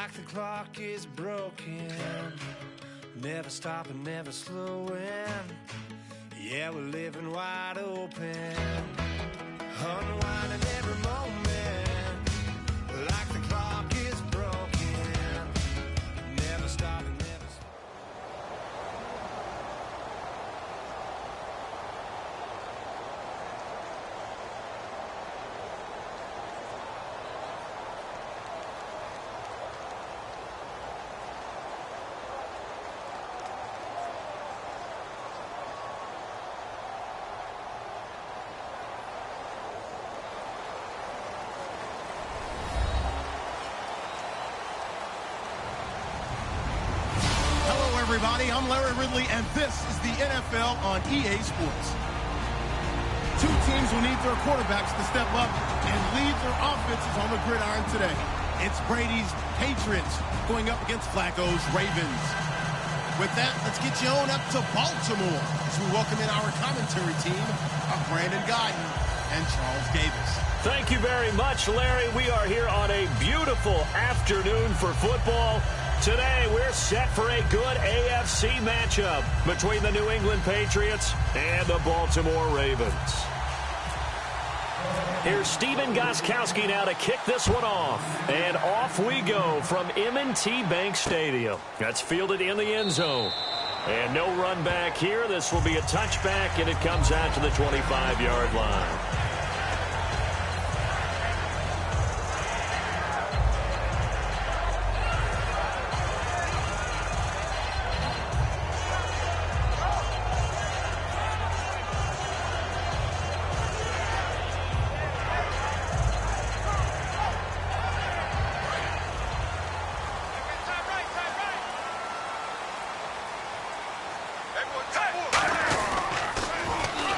like the clock is broken, never stopping, never slowing. Yeah, we're living wide open, unwinding every moment, like the clock is broken, never stopping, never. Everybody, I'm Larry Ridley, and this is the NFL on EA Sports. Two teams will need their quarterbacks to step up and lead their offenses on the gridiron today. It's Brady's Patriots going up against Flacco's Ravens. With that, let's get you on up to Baltimore as we welcome in our commentary team of Brandon Guyton and Charles Davis. Thank you very much, Larry. We are here on a beautiful afternoon for football. Today, we're set for a good AFC matchup between the New England Patriots and the Baltimore Ravens. Here's Steven Gostkowski now to kick this one off. And off we go from M&T Bank Stadium. That's fielded in the end zone. And no run back here. This will be a touchback, and it comes out to the 25-yard line.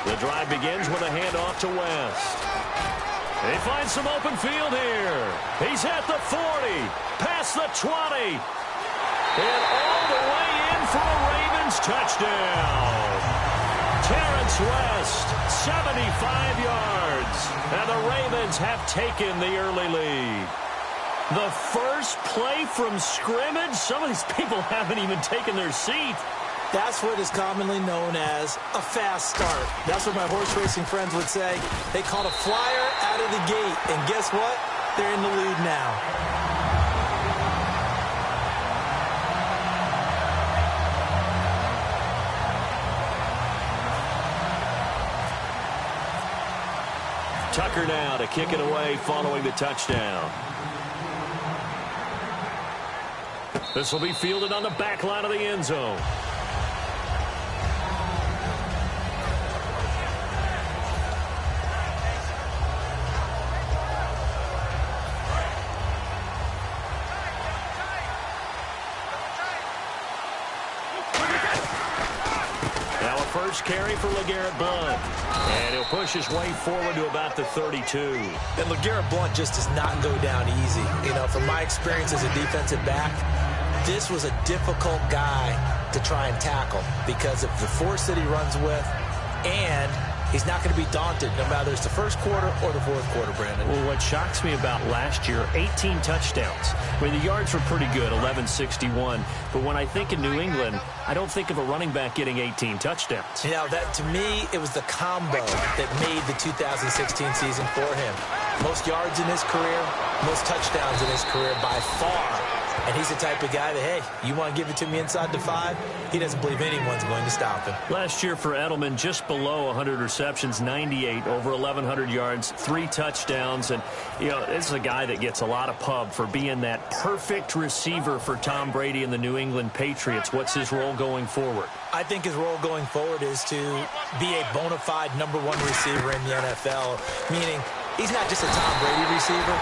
The drive begins with a handoff to West. He finds some open field here. He's at the 40, past the 20, and all the way in for a Ravens touchdown. Terrence West, 75 yards, and the Ravens have taken the early lead. The first play from scrimmage, some of these people haven't even taken their seat. That's what is commonly known as a fast start. That's what my horse racing friends would say. They caught a flyer out of the gate, and guess what? They're in the lead now. Tucker now to kick it away following the touchdown. This will be fielded on the back line of the end zone. First carry for LeGarrette Blount. And he'll push his way forward to about the 32. And LeGarrette Blount just does not go down easy. You know, from my experience as a defensive back, this was a difficult guy to try and tackle because of the force that he runs with, and he's not going to be daunted no matter it's the first quarter or the fourth quarter, Brandon. Well, what shocks me about last year, 18 touchdowns. I mean, the yards were pretty good, 1161. But when I think of New England, I don't think of a running back getting 18 touchdowns. You know, that to me, it was the combo that made the 2016 season for him. Most yards in his career, most touchdowns in his career by far. And he's the type of guy that, hey, you want to give it to me inside the 5? He doesn't believe anyone's going to stop him. Last year for Edelman, just below 100 receptions, 98, over 1,100 yards, 3 touchdowns. And, you know, this is a guy that gets a lot of pub for being that perfect receiver for Tom Brady and the New England Patriots. What's his role going forward? I think his role going forward is to be a bona fide #1 receiver in the NFL, meaning he's not just a Tom Brady receiver.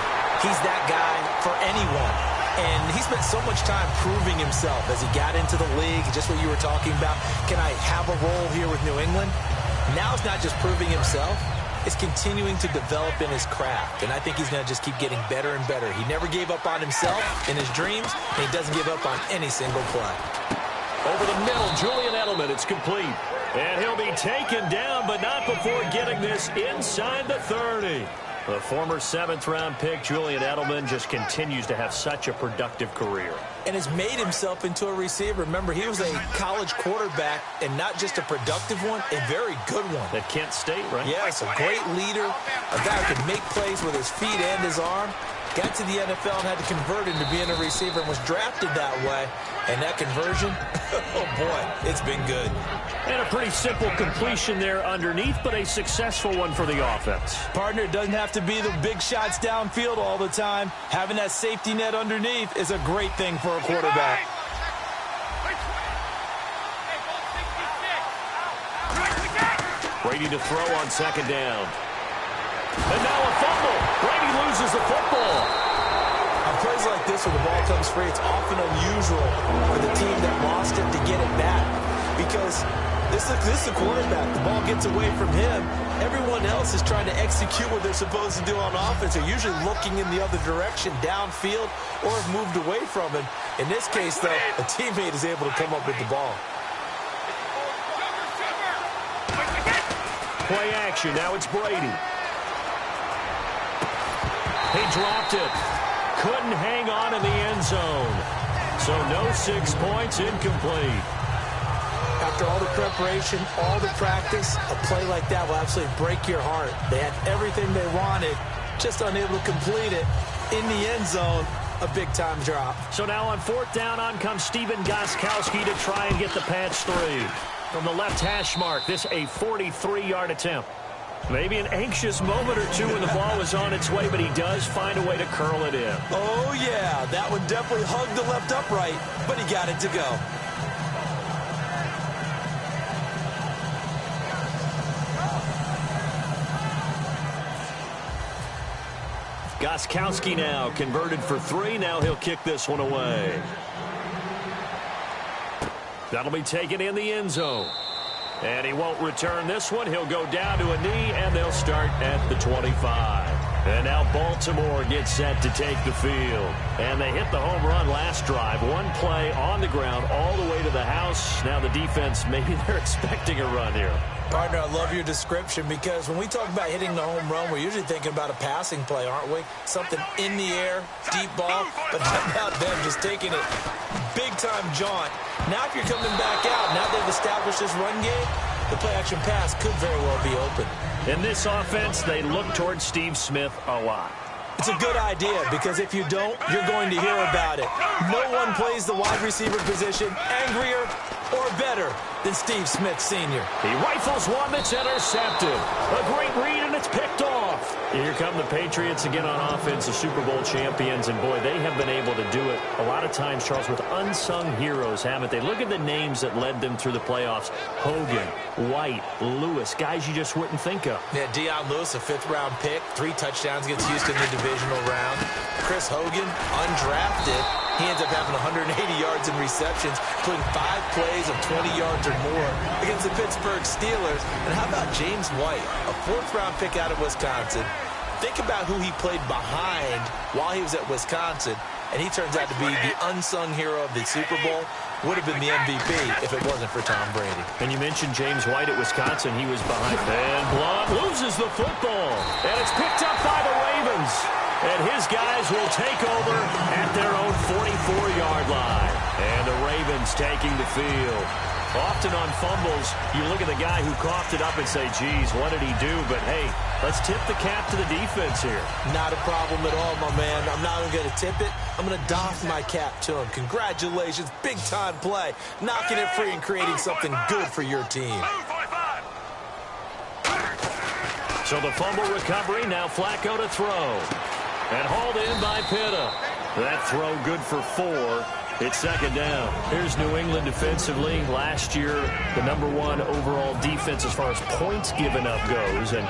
He's that guy for anyone. And he spent so much time proving himself as he got into the league, just what you were talking about. Can I have a role here with New England? Now it's not just proving himself. It's continuing to develop in his craft. And I think he's going to just keep getting better and better. He never gave up on himself in his dreams, and he doesn't give up on any single play. Over the middle, Julian Edelman, it's complete. And he'll be taken down, but not before getting this inside the 30. The former 7th-round pick, Julian Edelman, just continues to have such a productive career. And has made himself into a receiver. Remember, he was a college quarterback, and not just a productive one, a very good one. At Kent State, right? Yes, a great leader, a guy who can make plays with his feet and his arm. Got to the NFL and had to convert into being a receiver and was drafted that way. And that conversion, oh boy, it's been good. And a pretty simple completion there underneath, but a successful one for the offense. Partner, it doesn't have to be the big shots downfield all the time. Having that safety net underneath is a great thing for a quarterback. Brady to throw on 2nd down. And now a fumble. Brady loses the football. On plays like this where the ball comes free, it's often unusual for the team that lost it to get it back. Because this is a quarterback. The ball gets away from him. Everyone else is trying to execute what they're supposed to do on offense. They're usually looking in the other direction, downfield, or have moved away from it. In this case, though, a teammate is able to come up with the ball. Play action. Now it's Brady. He dropped it. Couldn't hang on in the end zone. So no 6 points, incomplete. After all the preparation, all the practice, a play like that will absolutely break your heart. They had everything they wanted, just unable to complete it. In the end zone, a big-time drop. So now on 4th down, on comes Stephen Gostkowski to try and get the patch 3. From the left hash mark, this a 43-yard attempt. Maybe an anxious moment or two when the ball was on its way, but he does find a way to curl it in. Oh, yeah, that one definitely hugged the left upright, but he got it to go. Gostkowski now converted for 3. Now he'll kick this one away. That'll be taken in the end zone. And he won't return this one. He'll go down to a knee, and they'll start at the 25. And now Baltimore gets set to take the field. And they hit the home run last drive. One play on the ground all the way to the house. Now the defense, maybe they're expecting a run here. Partner, I love your description because when we talk about hitting the home run, we're usually thinking about a passing play, aren't we? Something in the air, deep ball, but how about them just taking it big-time jaunt. Now if you're coming back out, now they've established this run game, the play-action pass could very well be open. In this offense, they look towards Steve Smith a lot. It's a good idea because if you don't, you're going to hear about it. No one plays the wide receiver position angrier or better than Steve Smith Sr. He rifles one that's intercepted. A great read, and it's picked off. Here come the Patriots again on offense, the Super Bowl champions, and boy, they have been able to do it a lot of times, Charles, with unsung heroes, haven't they? Look at the names that led them through the playoffs. Hogan, White, Lewis, guys you just wouldn't think of. Yeah, Deion Lewis, a 5th-round pick, 3 touchdowns against Houston in the divisional round. Chris Hogan, undrafted. He ends up having 180 yards in receptions, including 5 plays of 20 yards or more against the Pittsburgh Steelers. And how about James White, a 4th-round pick out of Wisconsin? Think about who he played behind while he was at Wisconsin, and he turns out to be the unsung hero of the Super Bowl. Would have been the MVP if it wasn't for Tom Brady. And you mentioned James White at Wisconsin. He was behind. And Blount loses the football. And it's picked up by the Ravens. And his guys will take over at their own 44-yard line. And the Ravens taking the field. Often on fumbles, you look at the guy who coughed it up and say, geez, what did he do? But, hey, let's tip the cap to the defense here. Not a problem at all, my man. I'm not even going to tip it. I'm going to doff my cap to him. Congratulations. Big-time play. Knocking it free and creating something good for your team. So the fumble recovery, now Flacco to throw. And hauled in by Pitta. That throw good for 4. It's 2nd down. Here's New England defensively. Last year, the #1 overall defense as far as points given up goes. And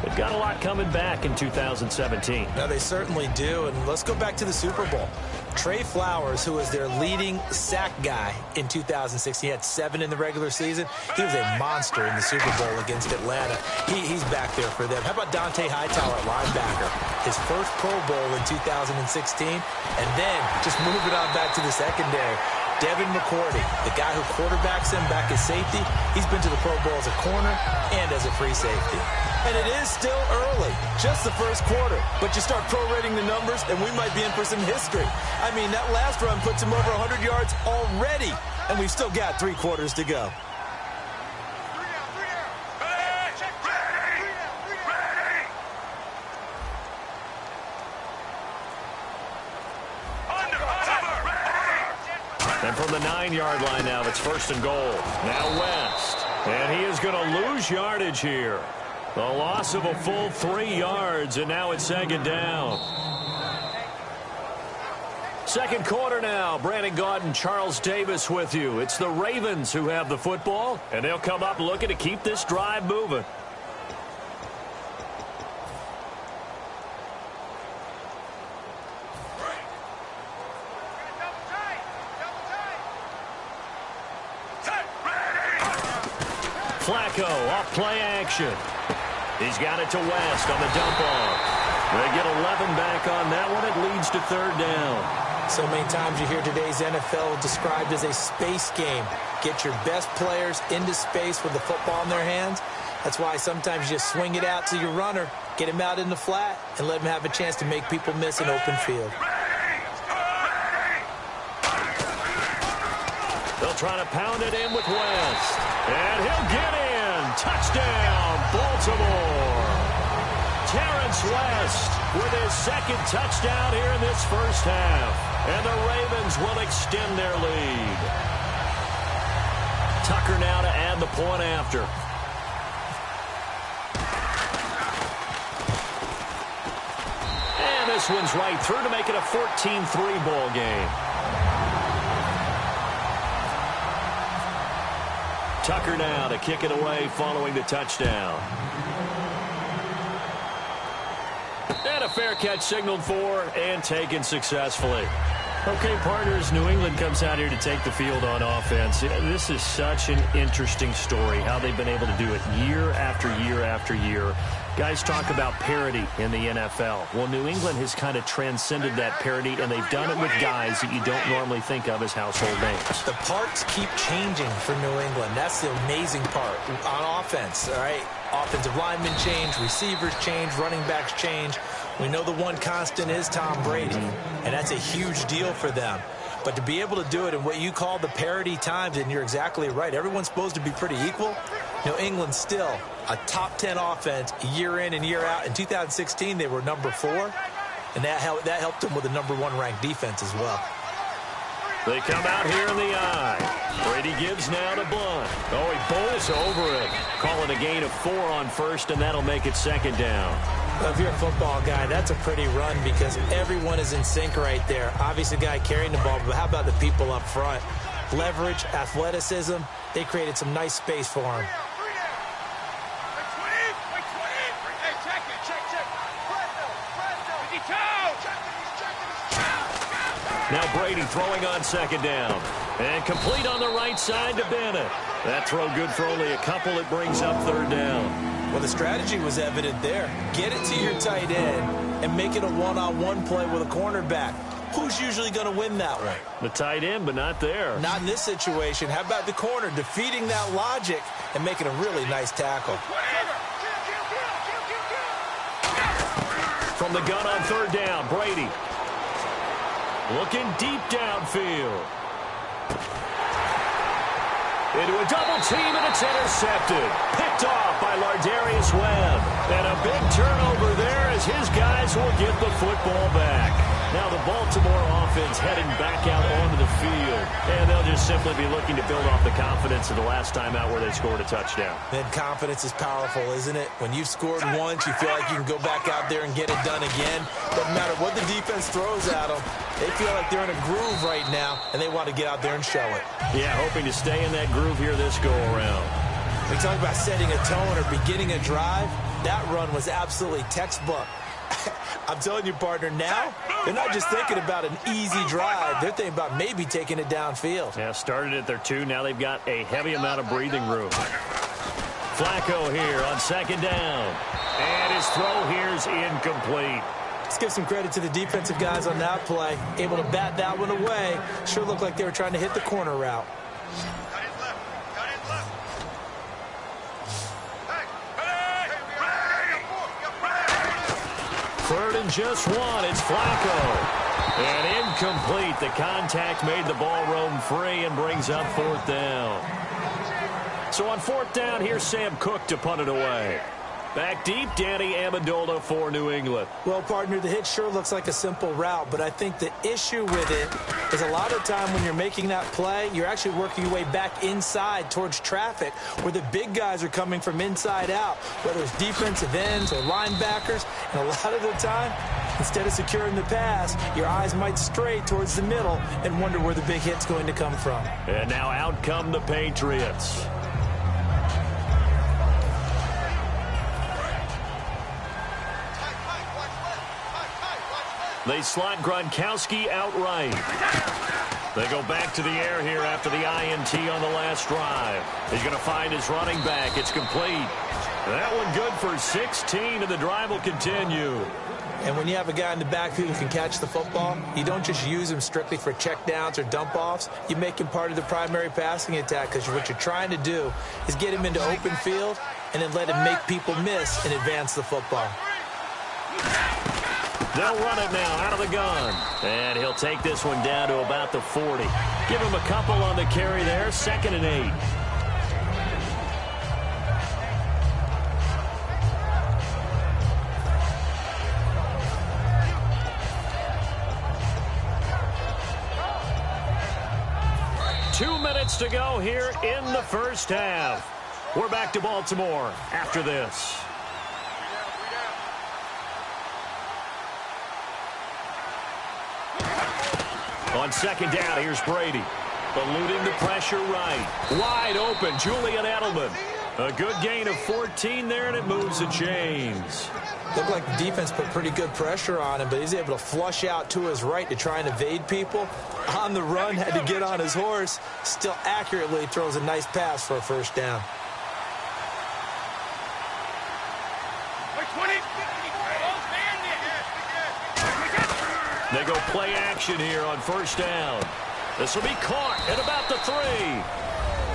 they've got a lot coming back in 2017. Now, they certainly do. And let's go back to the Super Bowl. Trey Flowers, who was their leading sack guy in 2016, he had 7 in the regular season. He was a monster in the Super Bowl against Atlanta. He's back there for them. How about Dante Hightower at linebacker? His first Pro Bowl in 2016, and then just moving on back to the secondary. Devin McCourty, the guy who quarterbacks him back as safety, he's been to the Pro Bowl as a corner and as a free safety. And it is still early, just the first quarter. But you start prorating the numbers, and we might be in for some history. I mean, that last run puts him over 100 yards already, and we've still got 3 quarters to go. And from the 9-yard line now, it's 1st and goal. Now West. And he is going to lose yardage here. The loss of a full 3 yards, and now it's 2nd down. 2nd quarter now. Brandon Gaudin, Charles Davis with you. It's the Ravens who have the football, and they'll come up looking to keep this drive moving. Flacco off play action. He's got it to West on the dump off. They get 11 back on that one. It leads to 3rd down. So many times you hear today's NFL described as a space game. Get your best players into space with the football in their hands. That's why sometimes you just swing it out to your runner, get him out in the flat, and let him have a chance to make people miss an open field. They'll try to pound it in with West. And he'll get in. Touchdown, Baltimore. Terrence West with his 2nd touchdown here in this first half. And the Ravens will extend their lead. Tucker now to add the point after. And this one's right through to make it a 14-3 ball game. Tucker now to kick it away following the touchdown. And a fair catch signaled for and taken successfully. Okay, partners, New England comes out here to take the field on offense. This is such an interesting story, how they've been able to do it year after year after year. Guys talk about parity in the NFL. Well, New England has kind of transcended that parity, and they've done it with guys that you don't normally think of as household names. The parts keep changing for New England. That's the amazing part on offense, all right? Offensive linemen change, receivers change, running backs change. We know the one constant is Tom Brady, and that's a huge deal for them. But to be able to do it in what you call the parity times, and you're exactly right, everyone's supposed to be pretty equal. New England's still a top 10 offense year in and year out. In 2016, they were number 4, and that helped them with a number 1 ranked defense as well. They come out here in the eye. Brady gives now to Blunt. Oh, he bowls over it. Call it a gain of 4 on 1st, and that'll make it 2nd down. Well, if you're a football guy, that's a pretty run because everyone is in sync right there. Obviously, the guy carrying the ball, but how about the people up front? Leverage, athleticism, they created some nice space for him. Now Brady throwing on 2nd down. And complete on the right side to Bennett. That throw good for only a couple. It brings up 3rd down. Well, the strategy was evident there. Get it to your tight end and make it a one-on-one play with a cornerback. Who's usually going to win that one? The tight end, but not there. Not in this situation. How about the corner defeating that logic and making a really nice tackle? From the gun on 3rd down, Brady. Looking deep downfield. Into a double team, and it's intercepted. Picked off by Lardarius Webb. And a big turnover there as his guys will get the football back. Now the Baltimore offense heading back out onto the field. And they'll just simply be looking to build off the confidence of the last time out where they scored a touchdown. Then confidence is powerful, isn't it? When you've scored once, you feel like you can go back out there and get it done again. Doesn't matter what the defense throws at them. They feel like they're in a groove right now, and they want to get out there and show it. Yeah, hoping to stay in that groove here this go-around. We talk about setting a tone or beginning a drive. That run was absolutely textbook. I'm telling you, partner, now they're not just thinking about an easy drive. They're thinking about maybe taking it downfield. Yeah, started at their 2. Now they've got a heavy amount of breathing room. Flacco here on 2nd down. And his throw here's incomplete. It's give some credit to the defensive guys on that play. Able to bat that one away. Sure looked like they were trying to hit the corner route. Third and just one. It's Flacco. And incomplete. The contact made the ball roam free and brings up fourth down. So on fourth down, here's Sam Cook to punt it away. Back deep, Danny Amendola for New England. Well, partner, the hit sure looks like a simple route, but I think the issue with it is a lot of time when you're making that play, you're actually working your way back inside towards traffic where the big guys are coming from inside out, whether it's defensive ends or linebackers. And a lot of the time, instead of securing the pass, your eyes might stray towards the middle and wonder where the big hit's going to come from. And now out come the Patriots. They slot Gronkowski outright. They go back to the air here after the INT on the last drive. He's going to find his running back. It's complete. That one good for 16, and the drive will continue. And when you have a guy in the backfield who can catch the football, you don't just use him strictly for checkdowns or dump-offs. You make him part of the primary passing attack because what you're trying to do is get him into open field and then let him make people miss and advance the football. They'll run it now out of the gun. And he'll take this one down to about the 40. Give him a couple on the carry there. 2nd and 8. Two minutes to go here in the first half. We're back to Baltimore after this. On second down, here's Brady. Eluding the pressure right. Wide open, Julian Edelman. A good gain of 14 there, and it moves the chains. Looked like the defense put pretty good pressure on him, but he's able to flush out to his right to try and evade people. On the run, had to get on his horse. Still accurately throws a nice pass for a first down. They go play action here on first down. This will be caught at about the 3.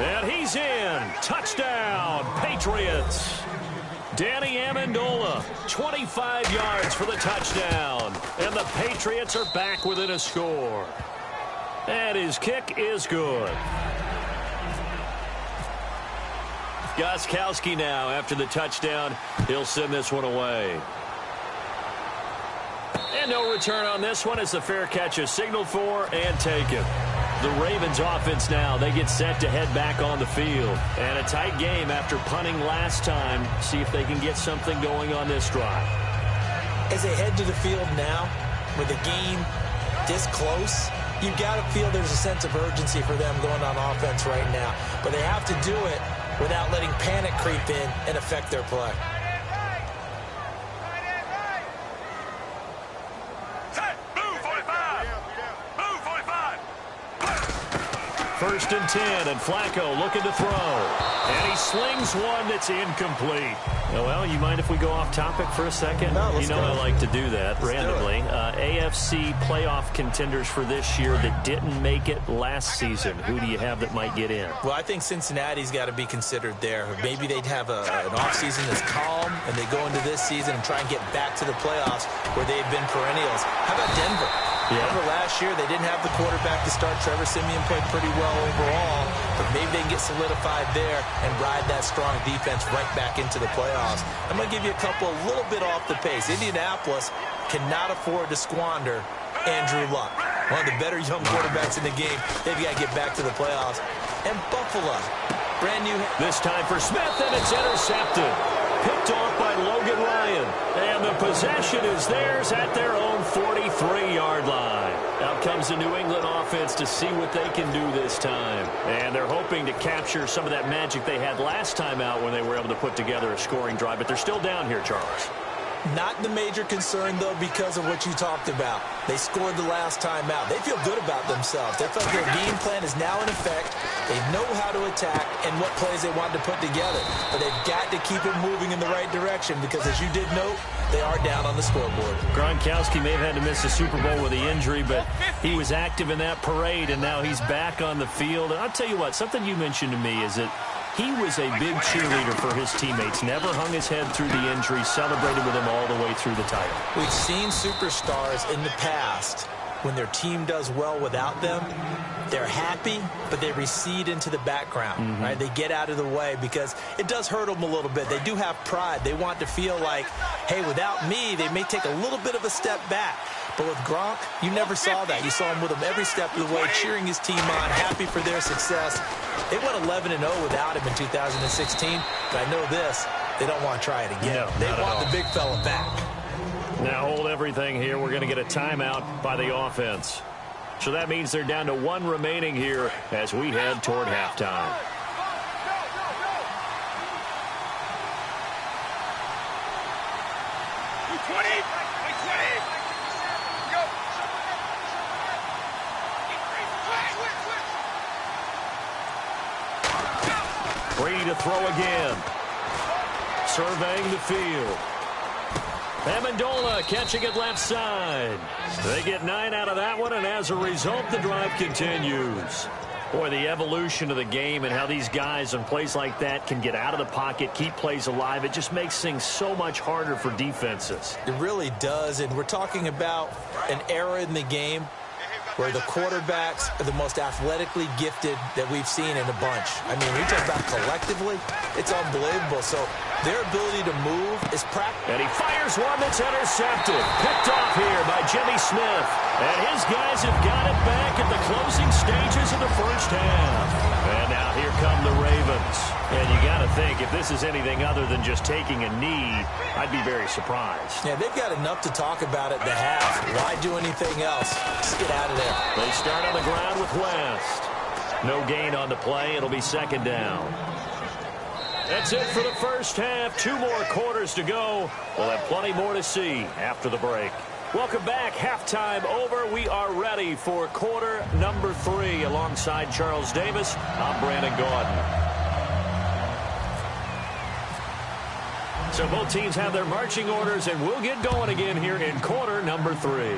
And he's in. Touchdown, Patriots. Danny Amendola, 25 yards for the touchdown. And the Patriots are back within a score. And his kick is good. Gostkowski now after the touchdown. He'll send this one away. And no return on this one as the fair catch is signaled for and taken. The Ravens offense now, they get set to head back on the field. And a tight game after punting last time. See if they can get something going on this drive. As they head to the field now, with the game this close, you've got to feel there's a sense of urgency for them going on offense right now. But they have to do it without letting panic creep in and affect their play. First and 10, and Flacco looking to throw. And he slings one that's incomplete. Well, you mind if we go off topic for a second? No, you know I like to do that randomly. AFC playoff contenders for this year that didn't make it last season. Who do you have that might get in? Well, I think Cincinnati's got to be considered there. Maybe they'd have an offseason that's calm, and they go into this season and try and get back to the playoffs where they've been perennials. How about Denver? Yeah. Remember last year, they didn't have the quarterback to start. Trevor Siemian played pretty well overall, but maybe they can get solidified there and ride that strong defense right back into the playoffs. I'm going to give you a couple a little bit off the pace. Indianapolis cannot afford to squander Andrew Luck, one of the better young quarterbacks in the game. They've got to get back to the playoffs. And Buffalo, brand new. This time for Smith, and it's intercepted. Picked off by Logan Ryan. And the possession is theirs at their own 43-yard line. Out comes the New England offense to see what they can do this time. And they're hoping to capture some of that magic they had last time out when they were able to put together a scoring drive. But they're still down here, Charles. Not the major concern, though, because of what you talked about. They scored the last time out. They feel good about themselves. They feel like their game plan is now in effect. They know how to attack and what plays they want to put together. But they've got to keep it moving in the right direction because, as you did note, they are down on the scoreboard. Gronkowski may have had to miss the Super Bowl with the injury, but he was active in that parade, and now he's back on the field. And I'll tell you what, something you mentioned to me is that he was a big cheerleader for his teammates, never hung his head through the injury, celebrated with them all the way through the title. We've seen superstars in the past, when their team does well without them, they're happy, but they recede into the background, right? They get out of the way because it does hurt them a little bit. They do have pride. They want to feel like, hey, without me, they may take a little bit of a step back. But with Gronk, you never saw that. You saw him with him every step of the way, cheering his team on, happy for their success. They went 11-0 without him in 2016, but I know this, they don't want to try it again. No, they want the big fella back. Now hold everything here. We're going to get a timeout by the offense. So that means they're down to one remaining here as we head toward halftime. Brady to throw again. Surveying the field. Amendola catching it left side. They get 9 out of that one, and as a result, the drive continues. Boy, the evolution of the game and how these guys on plays like that can get out of the pocket, keep plays alive, it just makes things so much harder for defenses. It really does, and we're talking about an era in the game where the quarterbacks are the most athletically gifted that we've seen in a bunch. I mean, we talk about collectively, it's unbelievable. So their ability to move is practical. And he fires one that's intercepted. Picked off here by Jimmy Smith. And his guys have got it back at the closing stages of the first half. And now here come the Ravens. And you got to think, if this is anything other than just taking a knee, I'd be very surprised. Yeah, they've got enough to talk about at the half. Why do anything else? Just get out of there. They start on the ground with West. No gain on the play. It'll be second down. That's it for the first half. 2 more quarters to go. We'll have plenty more to see after the break. Welcome back. Halftime over. We are ready for quarter number 3. Alongside Charles Davis, I'm Brandon Gaudin. So both teams have their marching orders, and we'll get going again here in quarter number 3.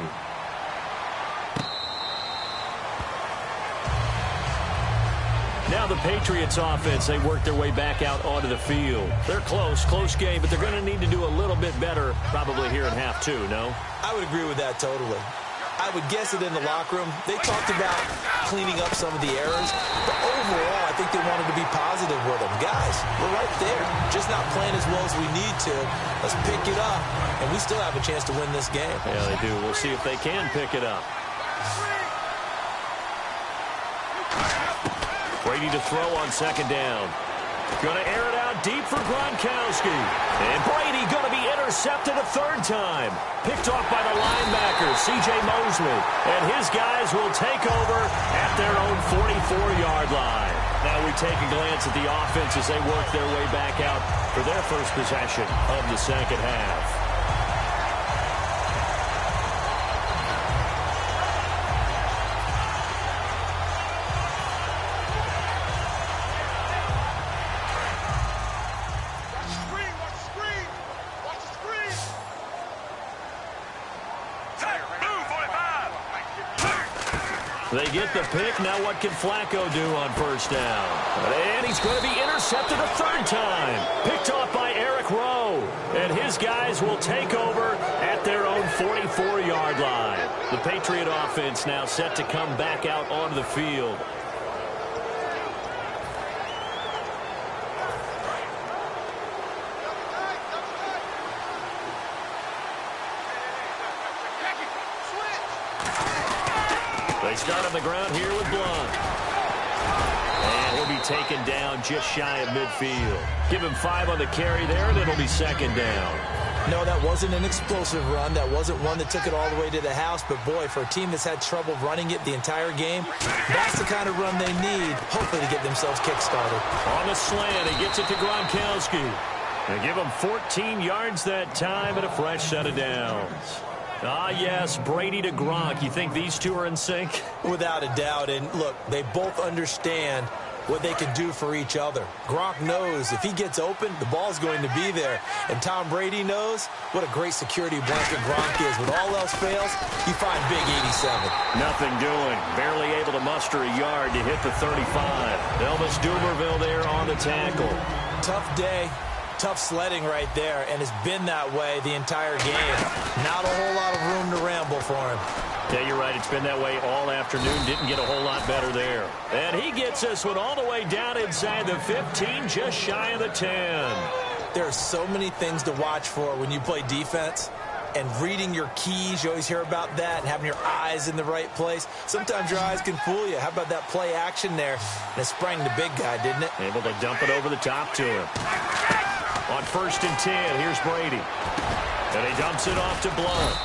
Now the Patriots offense, they work their way back out onto the field. They're close game, but they're going to need to do a little bit better probably here in half 2, no? I would agree with that totally. I would guess that in the locker room, they talked about cleaning up some of the errors, but overall, I think they wanted to be positive with them. Guys, we're right there, just not playing as well as we need to. Let's pick it up, and we still have a chance to win this game. Yeah, they do. We'll see if they can pick it up. Brady to throw on second down. Going to air it out deep for Gronkowski. And Brady going to be intercepted a third time. Picked off by the linebacker, C.J. Mosley. And his guys will take over at their own 44-yard line. Now we take a glance at the offense as they work their way back out for their first possession of the second half. They get the pick. Now what can Flacco do on first down? And he's going to be intercepted a third time. Picked off by Eric Rowe. And his guys will take over at their own 44-yard line. The Patriot offense now set to come back out onto the field. They start on the ground here with Blunt. And he'll be taken down just shy of midfield. Give him 5 on the carry there, and it'll be second down. No, that wasn't an explosive run. That wasn't one that took it all the way to the house. But, boy, for a team that's had trouble running it the entire game, that's the kind of run they need, hopefully, to get themselves kick-started. On the slant, he gets it to Gronkowski. They give him 14 yards that time and a fresh set of downs. Ah, yes, Brady to Gronk. You think these two are in sync? Without a doubt. And, look, they both understand what they can do for each other. Gronk knows if he gets open, the ball's going to be there. And Tom Brady knows what a great security blanket Gronk is. When all else fails, you find Big 87. Nothing doing. Barely able to muster a yard to hit the 35. Elvis Dumerville there on the tackle. Tough day. Tough sledding right there, and it's been that way the entire game. Not a whole lot of room to ramble for him. Yeah, you're right. It's been that way all afternoon. Didn't get a whole lot better there. And he gets this one all the way down inside the 15, just shy of the 10. There are so many things to watch for when you play defense. And reading your keys, you always hear about that, and having your eyes in the right place. Sometimes your eyes can fool you. How about that play action there? And it sprang the big guy, didn't it? Able to dump it over the top to him. On 1st and 10, here's Brady. And he dumps it off to Blunt.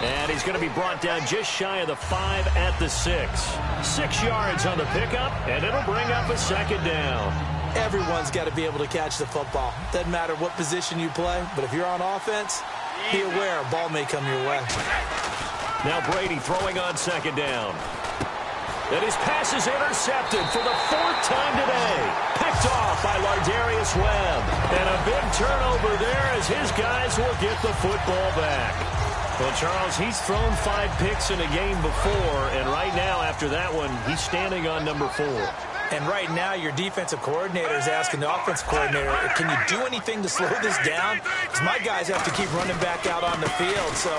And he's going to be brought down just shy of the 5 at the 6. 6 yards on the pickup, and it'll bring up a 2nd down. Everyone's got to be able to catch the football. Doesn't matter what position you play, but if you're on offense, be aware a ball may come your way. Now Brady throwing on 2nd down. And his pass is intercepted for the 4th time today. Picked off by Lardarius Webb. And a big turnover there as his guys will get the football back. Well, Charles, he's thrown 5 picks in a game before, and right now after that one, he's standing on number 4. And right now, your defensive coordinator is asking the offensive coordinator, can you do anything to slow this down? Because my guys have to keep running back out on the field. So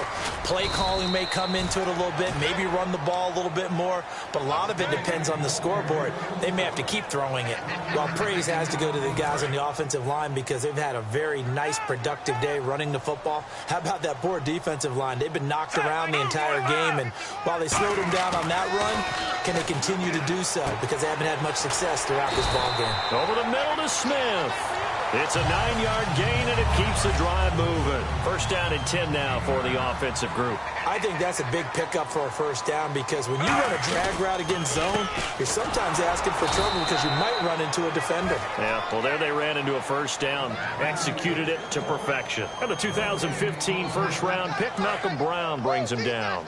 play calling may come into it a little bit, maybe run the ball a little bit more. But a lot of it depends on the scoreboard. They may have to keep throwing it. Well, praise has to go to the guys on the offensive line because they've had a very nice, productive day running the football. How about that poor defensive line? They've been knocked around the entire game. And while they slowed them down on that run, can they continue to do so? Because they haven't had much success throughout this ball game. Over the middle to Smith. It's a 9-yard gain, and it keeps the drive moving. 1st down and 10 now for the offensive group. I think that's a big pickup for a 1st down because when you run a drag route against zone, you're sometimes asking for trouble because you might run into a defender. Yeah, well, there they ran into a 1st down. Executed it to perfection. And the 2015 first-round pick, Malcolm Brown, brings him down.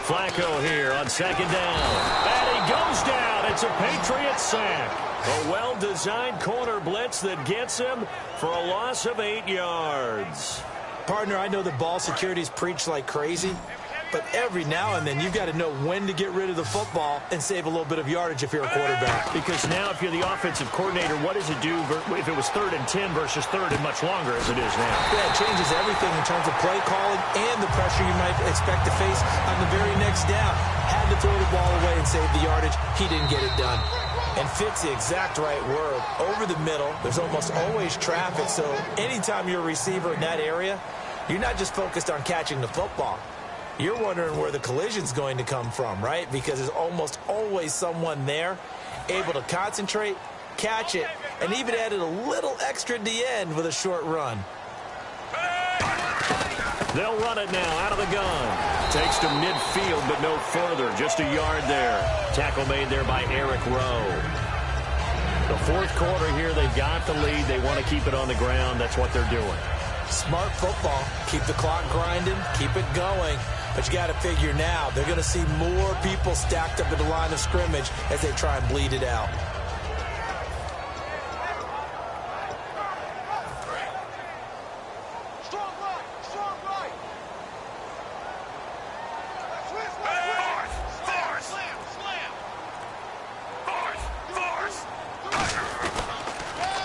Flacco here on 2nd down. And he goes down. It's a Patriot sack. A well-designed corner blitz that gets him for a loss of 8 yards. Partner, I know that ball security's preached like crazy, but every now and then you've got to know when to get rid of the football and save a little bit of yardage if you're a quarterback. Because now if you're the offensive coordinator, what does it do if it was 3rd and 10 versus 3rd and much longer as it is now? Yeah, it changes everything in terms of play calling and the pressure you might expect to face on the very next down. Had to throw the ball away and save the yardage. He didn't get it done. And fit's the exact right word. Over the middle, there's almost always traffic, so anytime you're a receiver in that area, you're not just focused on catching the football. You're wondering where the collision's going to come from, right? Because there's almost always someone there able to concentrate, catch it, and even added a little extra at the end with a short run. They'll run it now out of the gun. Takes to midfield, but no further. Just a yard there. Tackle made there by Eric Rowe. The 4th quarter here, they've got the lead. They want to keep it on the ground. That's what they're doing. Smart football. Keep the clock grinding. Keep it going. But you got to figure now, they're going to see more people stacked up at the line of scrimmage as they try and bleed it out.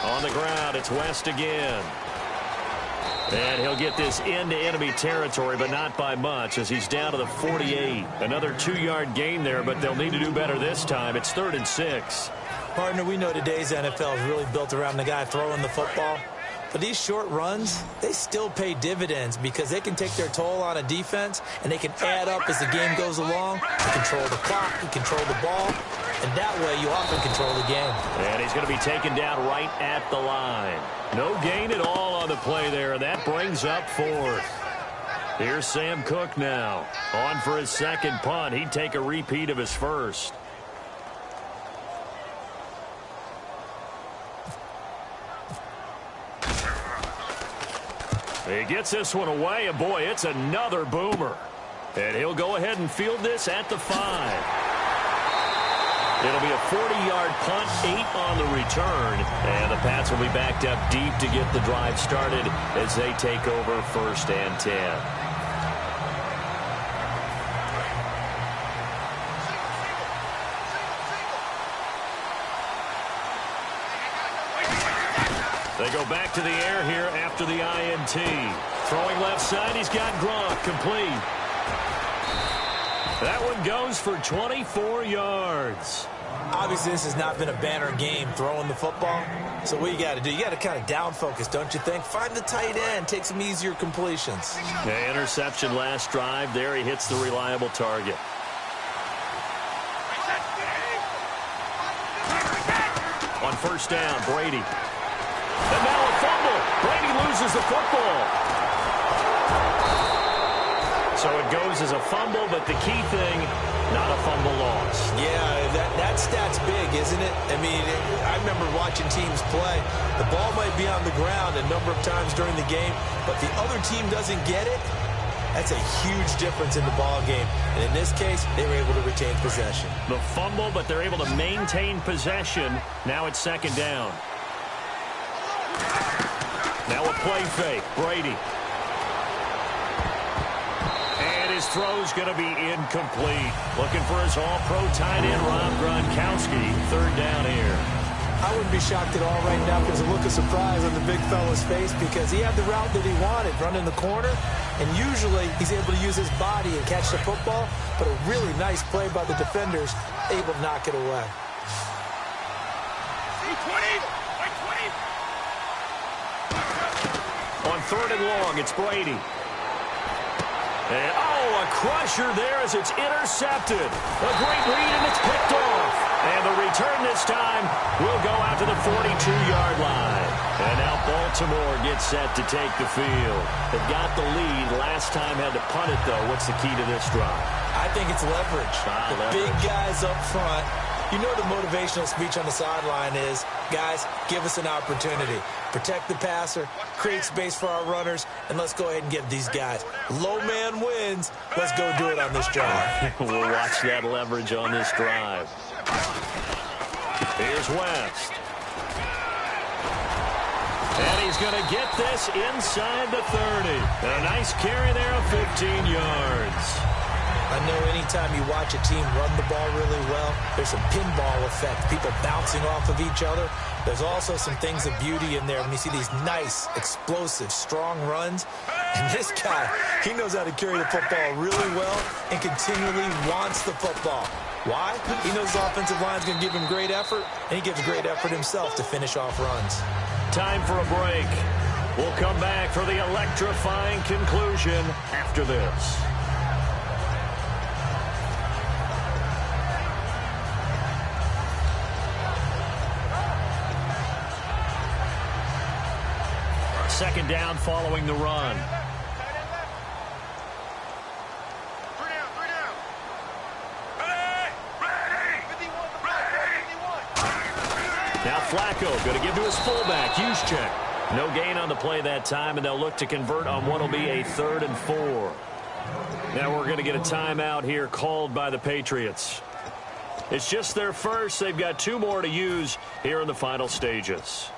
On the ground, it's West again. And he'll get this into enemy territory, but not by much as he's down to the 48. Another 2-yard gain there, but they'll need to do better this time. It's 3rd and 6. Partner, we know today's NFL is really built around the guy throwing the football. But these short runs, they still pay dividends because they can take their toll on a defense and they can add up as the game goes along. You control the clock, you control the ball, and that way you often control the game. And he's going to be taken down right at the line. No gain at all on the play there. That brings up 4th. Here's Sam Cook now. On for his 2nd punt. He'd take a repeat of his first. He gets this one away, and boy, it's another boomer. And he'll go ahead and field this at the 5. It'll be a 40-yard punt, 8 on the return, and the Pats will be backed up deep to get the drive started as they take over 1st and 10. They go back to the air here after the INT. Throwing left side, he's got Gronk, complete. That one goes for 24 yards. Obviously, this has not been a banner game throwing the football. So what you got to do, you got to kind of down focus, don't you think? Find the tight end, take some easier completions. Okay, interception last drive. There he hits the reliable target. On 1st down, Brady. And now a fumble. Brady loses the football. So it goes as a fumble, but the key thing, not a fumble loss. Yeah, that stat's big, isn't it? I mean, I remember watching teams play. The ball might be on the ground a number of times during the game, but the other team doesn't get it. That's a huge difference in the ball game. And in this case, they were able to retain possession. The fumble, but they're able to maintain possession. Now it's 2nd down. Now a play fake. Brady. And his throw's going to be incomplete. Looking for his all-pro tight end, Rob Gronkowski. 3rd down here. I wouldn't be shocked at all right now because a look of surprise on the big fella's face because he had the route that he wanted, running the corner, and usually he's able to use his body and catch the football, but a really nice play by the defenders, able to knock it away. On 3rd and long, it's Brady. And, a crusher there as it's intercepted. A great read, and it's picked off. And the return this time will go out to the 42-yard line. And now Baltimore gets set to take the field. They've got the lead. Last time had to punt it, though. What's the key to this drive? I think it's leverage. Big guys up front. You know the motivational speech on the sideline is, guys, give us an opportunity. Protect the passer, create space for our runners, and let's go ahead and get these guys. Low man wins. Let's go do it on this drive. We'll watch that leverage on this drive. Here's West. And he's going to get this inside the 30. And a nice carry there of 15 yards. I know anytime you watch a team run the ball really well, there's some pinball effect, people bouncing off of each other. There's also some things of beauty in there when you see these nice, explosive, strong runs. And this guy, he knows how to carry the football really well and continually wants the football. Why? He knows the offensive line's going to give him great effort, and he gives great effort himself to finish off runs. Time for a break. We'll come back for the electrifying conclusion after this. Second down following the run. Now Flacco going to give to his fullback, Juszczyk. No gain on the play that time, and they'll look to convert on what will be a 3rd and 4. Now we're going to get a timeout here called by the Patriots. It's just their first. They've got 2 more to use here in the final stages.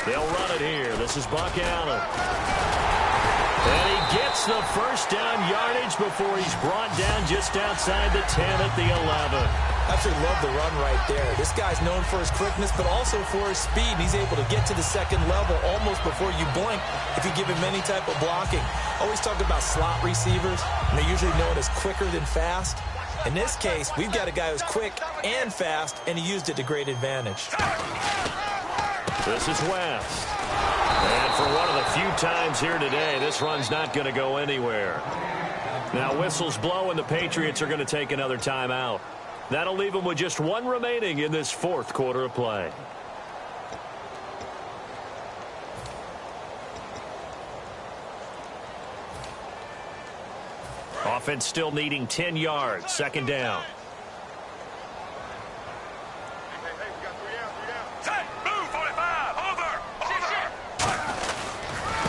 They'll run it here. This is Buck Allen. And he gets the first down yardage before he's brought down just outside the 10 at the 11. Absolutely love the run right there. This guy's known for his quickness, but also for his speed. He's able to get to the second level almost before you blink if you give him any type of blocking. Always talk about slot receivers, and they're usually known as quicker than fast. In this case, we've got a guy who's quick and fast, and he used it to great advantage. This is West. And for one of the few times here today, this run's not going to go anywhere. Now whistles blow and the Patriots are going to take another timeout. That'll leave them with just one remaining in this fourth quarter of play. Offense still needing 10 yards. Second down.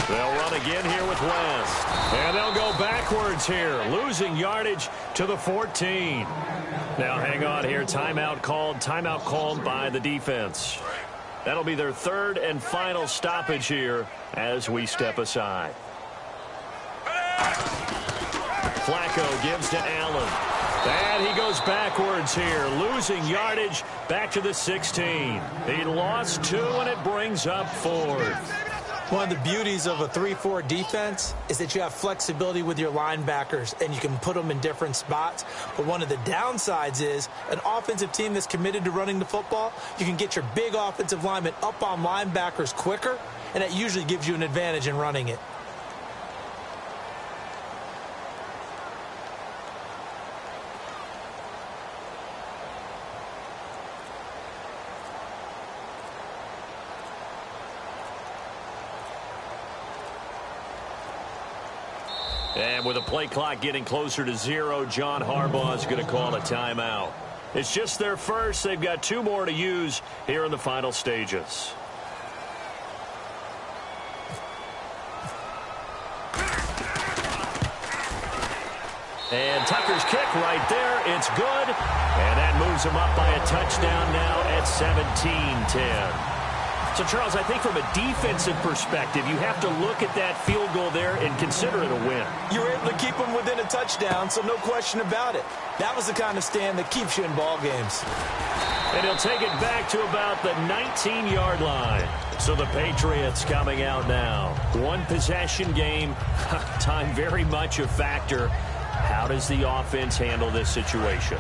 They'll run again here with West. And they'll go backwards here, losing yardage to the 14. Now hang on here. Timeout called by the defense. That'll be their third and final stoppage here as we step aside. Flacco gives to Allen. And he goes backwards here, losing yardage back to the 16. He lost 2, and it brings up 4th. One of the beauties of a 3-4 defense is that you have flexibility with your linebackers, and you can put them in different spots. But one of the downsides is an offensive team that's committed to running the football, you can get your big offensive linemen up on linebackers quicker, and that usually gives you an advantage in running it. And with the play clock getting closer to 0, John Harbaugh is going to call a timeout. It's just their first. They've got 2 more to use here in the final stages. And Tucker's kick right there. It's good. And that moves him up by a touchdown now at 17-10. So, Charles, I think from a defensive perspective, you have to look at that field goal there and consider it a win. You were able to keep them within a touchdown, so no question about it. That was the kind of stand that keeps you in ball games. And he'll take it back to about the 19-yard line. So the Patriots coming out now. One possession game, time very much a factor. How does the offense handle this situation?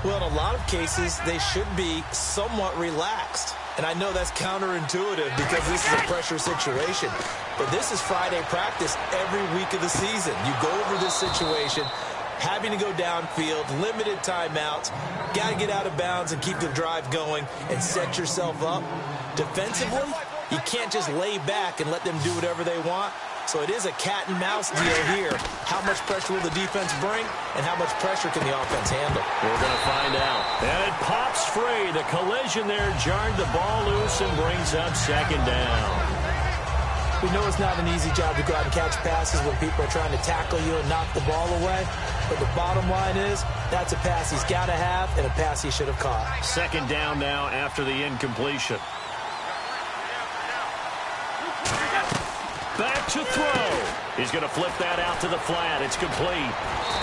Well, in a lot of cases, they should be somewhat relaxed. And I know that's counterintuitive because this is a pressure situation. But this is Friday practice every week of the season. You go over this situation, having to go downfield, limited timeouts, got to get out of bounds and keep the drive going and set yourself up. Defensively, you can't just lay back and let them do whatever they want. So it is a cat-and-mouse deal here. How much pressure will the defense bring, and how much pressure can the offense handle? We're going to find out. And it pops free. The collision there jarred the ball loose and brings up second down. We know it's not an easy job to go out and catch passes when people are trying to tackle you and knock the ball away. But the bottom line is that's a pass he's got to have and a pass he should have caught. Second down now after the incompletion. Back to throw. He's going to flip that out to the flat. It's complete.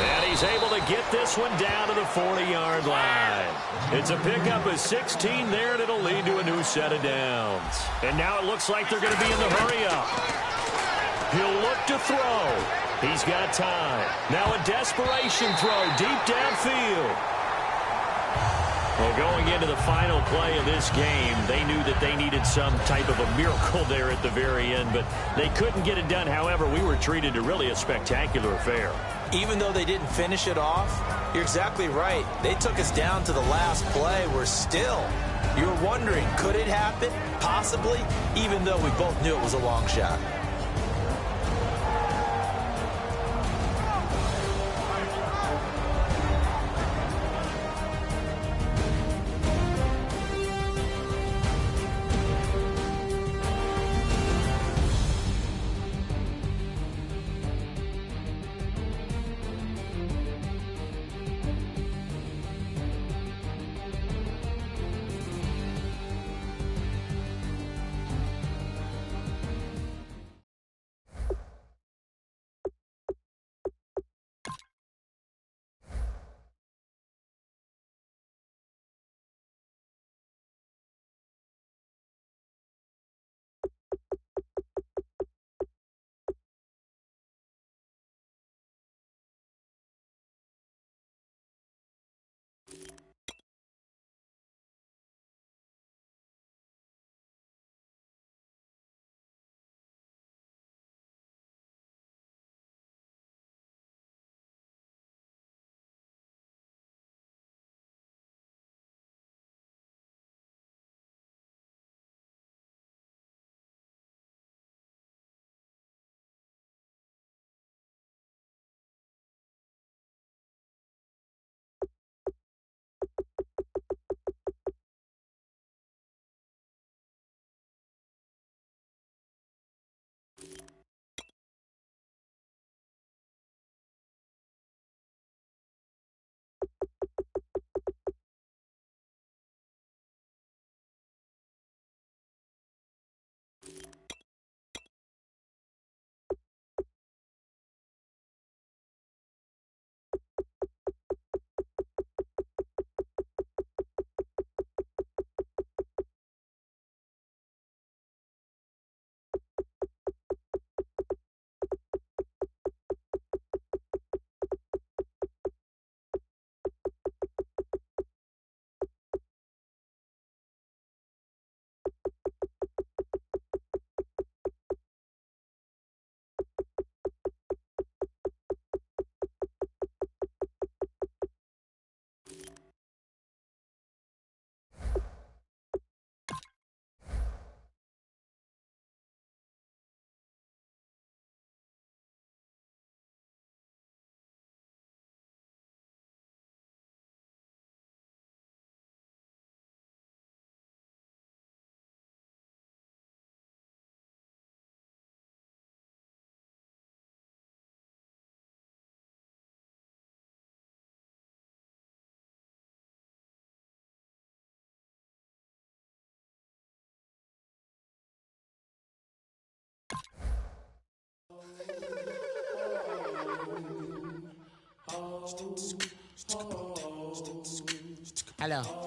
And he's able to get this one down to the 40-yard line. It's a pickup of 16 there, and it'll lead to a new set of downs. And now it looks like they're going to be in the hurry-up. He'll look to throw. He's got time. Now a desperation throw deep downfield. Well, going into the final play of this game, they knew that they needed some type of a miracle there at the very end, but they couldn't get it done. However, we were treated to really a spectacular affair. Even though they didn't finish it off, you're exactly right. They took us down to the last play. We're still, you're wondering, could it happen? Possibly, even though we both knew it was a long shot. Hello.